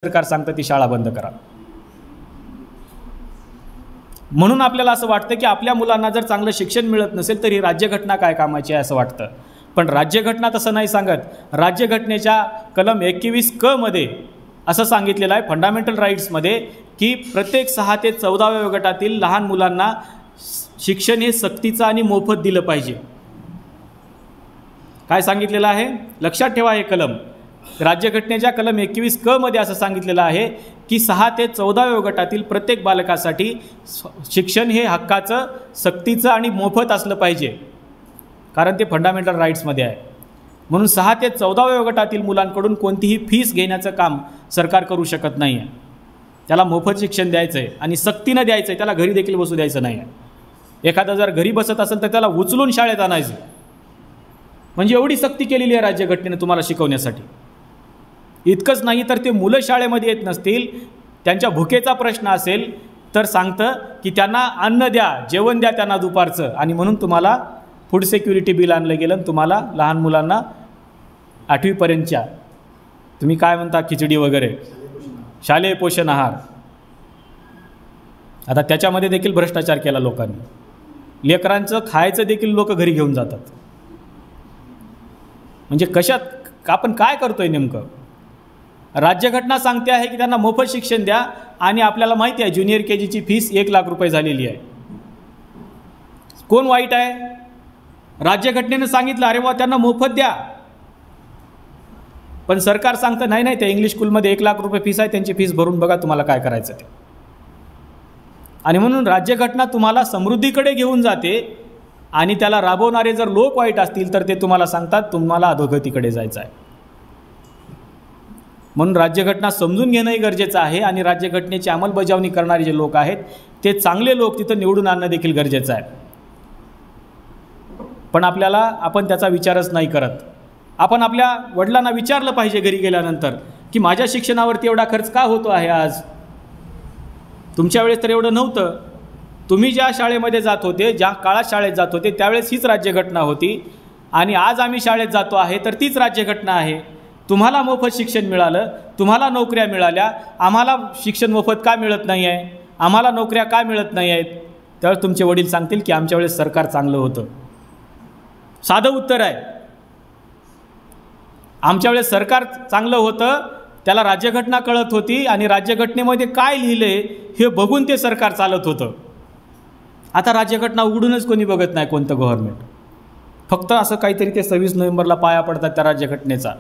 सरकार सांगतं ती शाळा बंद करा। म्हणून आपल्याला असं वाटतं की आपल्या मुलांना जर चांगलं शिक्षण मिळत नसेल तर ही राज्यघटना काय कामाची आहे असं वाटतं। पण राज्यघटना तसं नाही सांगत। राज्यघटनेच्या कलम 21 क मध्ये असं सांगितलेलं आहे फंडामेंटल राईट्समध्ये की प्रत्येक 6 ते 14व्या वयोगटातील लहान मुलांना शिक्षण हे सक्तीचं आणि मोफत दिलं पाहिजे। काय सांगितलेलं आहे लक्षात ठेवा। हे कलम राज्यघटनेच्या कलम 21 क मध्ये असं सांगितलेलं आहे की 6 ते 14व्या वयोगटातील प्रत्येक बालकासाठी शिक्षण हे हक्काचं, सक्तीचं आणि मोफत असलं पाहिजे, कारण ते फंडामेंटल राईट्समध्ये आहे। म्हणून 6 ते 14व्या वयोगटातील मुलांकडून कोणतीही फीस घेण्याचं काम सरकार करू शकत नाही आहे। त्याला मोफत शिक्षण द्यायचं आहे आणि सक्तीनं द्यायचं आहे, त्याला घरी देखील बसू द्यायचं नाही आहे। एखादा जर घरी बसत असेल तर त्याला उचलून शाळेत आणायचं, म्हणजे एवढी सक्ती केलेली आहे राज्यघटनेने तुम्हाला शिकवण्यासाठी। इतकंच नाही तर ते मुलं शाळेमध्ये येत नसतील, त्यांच्या भुकेचा प्रश्न असेल तर सांगतं की त्यांना अन्न द्या, जेवण द्या त्यांना दुपारचं, आणि म्हणून तुम्हाला फूड सिक्युरिटी बिल आणलं गेलं। तुम्हाला लहान मुलांना 8वी पर्यंतच्या तुम्ही काय म्हणता खिचडी वगैरे शालेय पोषण आहार, आता त्याच्यामध्ये देखील भ्रष्टाचार केला लोकांनी। लेकरांचं खायचं देखील लोक घरी घेऊन जातात। म्हणजे कशात आपण काय करतोय नेमकं। राज्यघटना सांगते आहे की त्यांना मोफत शिक्षण द्या आणि आपल्याला माहिती आहे ज्युनियर केजीची फीस 1 लाख रुपये झालेली आहे। कोण वाईट आहे? राज्यघटनेने सांगितलं अरे वा त्यांना मोफत द्या, पण सरकार सांगतं नाही नाही त्या इंग्लिश स्कूलमध्ये 1 लाख रुपये फीस आहे, त्यांची फीस भरून बघा तुम्हाला काय करायचं ते। आणि म्हणून राज्यघटना तुम्हाला समृद्धीकडे घेऊन जाते आणि त्याला राबवणारे जर लोक वाईट असतील तर ते तुम्हाला सांगतात तुम्हाला अधोगतीकडे जायचं आहे। म्हणून राज्यघटना समजून घेणंही गरजेचं आहे आणि राज्यघटनेची अंमलबजावणी करणारे जे लोक आहेत ते चांगले लोक तिथं निवडून आणणं देखील गरजेचं आहे। पण आपण त्याचा विचारच नाही करत। आपण आपल्या वडिलांना विचारलं पाहिजे घरी गेल्यानंतर की माझ्या शिक्षणावरती एवढा खर्च का होतो आहे आज? तुमच्या वेळेस तर एवढं नव्हतं। तुम्ही ज्या शाळेमध्ये जात होते, ज्या काळात शाळेत जात होते त्यावेळेस हीच राज्यघटना होती आणि आज आम्ही शाळेत जातो आहे तर तीच राज्यघटना आहे। तुम्हाला मोफत शिक्षण मिळालं, तुम्हाला नोकऱ्या मिळाल्या, आम्हाला शिक्षण मोफत का मिळत नाही आहे, आम्हाला नोकऱ्या का मिळत नाही आहेत? त्यावेळेस तुमचे वडील सांगतील की आमच्या वेळेस सरकार चांगलं होतं। साधं उत्तर आहे, आमच्या वेळेस सरकार चांगलं होतं, त्याला राज्यघटना कळत होती आणि राज्यघटनेमध्ये काय लिहिले हे बघून ते सरकार चालत होतं। आता राज्यघटना उघडूनच कोणी बघत नाही कोणतं गव्हर्नमेंट, फक्त असं काहीतरी ते 26 नोव्हेंबरला पाया पडतात त्या राज्यघटनेचा।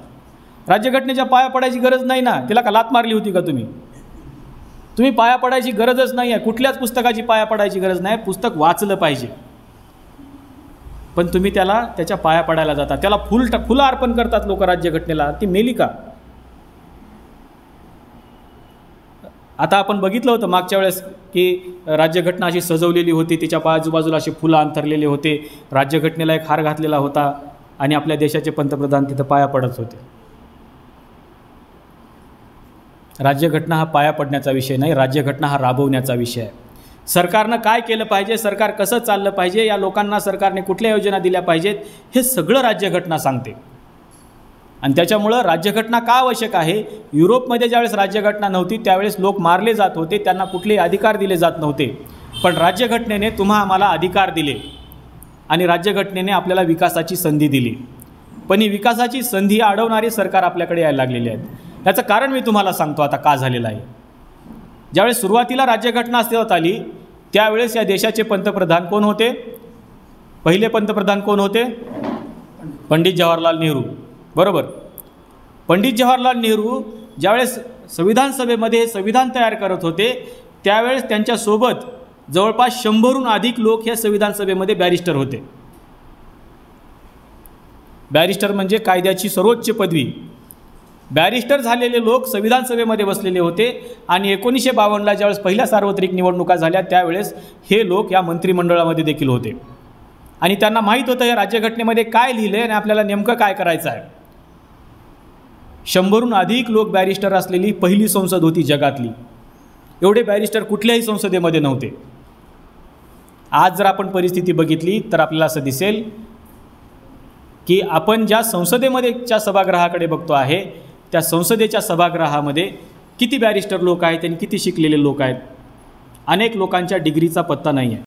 राज्यघटनेच्या पाया पडायची गरज नाही ना, तिला का लात मारली होती का तुम्ही? तुम्ही पाया पडायची गरजच नाही आहे, कुठल्याच पुस्तकाची पाया पडायची गरज नाही। पुस्तक वाचलं पाहिजे, पण तुम्ही त्याच्या पाया पडायला जाता, त्याला फुलं अर्पण करतात लोक राज्यघटनेला। ती मेली का? आता आपण बघितलं होतं मागच्या वेळेस की राज्यघटना अशी सजवलेली होती, तिच्या आजूबाजूला असे फुलं अंथरलेले होते, राज्यघटनेला एक हार घातलेला होता आणि आपल्या देशाचे पंतप्रधान तिथं पाया पडत होते। राज्यघटना हा पाया पडण्याचा विषय नाही, राज्यघटना हा राबवण्याचा विषय आहे। सरकारनं काय केलं पाहिजे, सरकार कसं चाललं पाहिजे, या लोकांना सरकारने कुठल्या योजना दिल्या पाहिजेत हे सगळं राज्यघटना सांगते। आणि त्याच्यामुळं राज्यघटना का आवश्यक आहे? युरोपमध्ये ज्यावेळेस राज्यघटना नव्हती त्यावेळेस लोक मारले जात होते, त्यांना कुठलेही अधिकार दिले जात नव्हते, पण राज्यघटनेने आम्हाला अधिकार दिले आणि राज्यघटनेने आपल्याला विकासाची संधी दिली। पण ही विकासाची संधी अडवणारे सरकार आपल्याकडे यायला लागलेले आहेत। याचं कारण मी तुम्हाला सांगतो आता का झालेलं आहे। ज्यावेळेस सुरुवातीला राज्यघटना अस्तित्वात आली त्यावेळेस या देशाचे पंतप्रधान कोण होते? पहिले पंतप्रधान कोण होते? पंडित जवाहरलाल नेहरू, बरोबर। पंडित जवाहरलाल नेहरू ज्यावेळेस संविधान सभेमध्ये संविधान तयार करत होते त्यावेळेस त्यांच्यासोबत जवळपास 100हून अधिक लोक ह्या संविधान सभेमध्ये बॅरिस्टर होते। बॅरिस्टर म्हणजे कायद्याची सर्वोच्च पदवी। बॅरिस्टर झालेले लोक संविधान सभेमध्ये बसलेले होते आणि 1952ला ज्यावेळेस पहिल्या सार्वत्रिक निवडणुका झाल्या त्यावेळेस हे लोक या मंत्रिमंडळामध्ये देखील होते आणि त्यांना माहीत होतं या राज्यघटनेमध्ये काय लिहिलं आहे आणि आपल्याला नेमकं काय करायचं आहे। 100हून अधिक लोक बॅरिस्टर असलेली पहिली संसद होती जगातली। एवढे बॅरिस्टर कुठल्याही संसदेमध्ये नव्हते। आज जर आपण परिस्थिती बघितली तर आपल्याला असं दिसेल की आपण ज्या संसदेमध्येच्या सभागृहाकडे बघतो आहे त्या संसदेच्या सभागृहामध्ये किती बॅरिस्टर लोक आहेत आणि किती शिकलेले लोक आहेत. अनेक लोकांच्या डिग्रीचा पत्ता नाही आहे.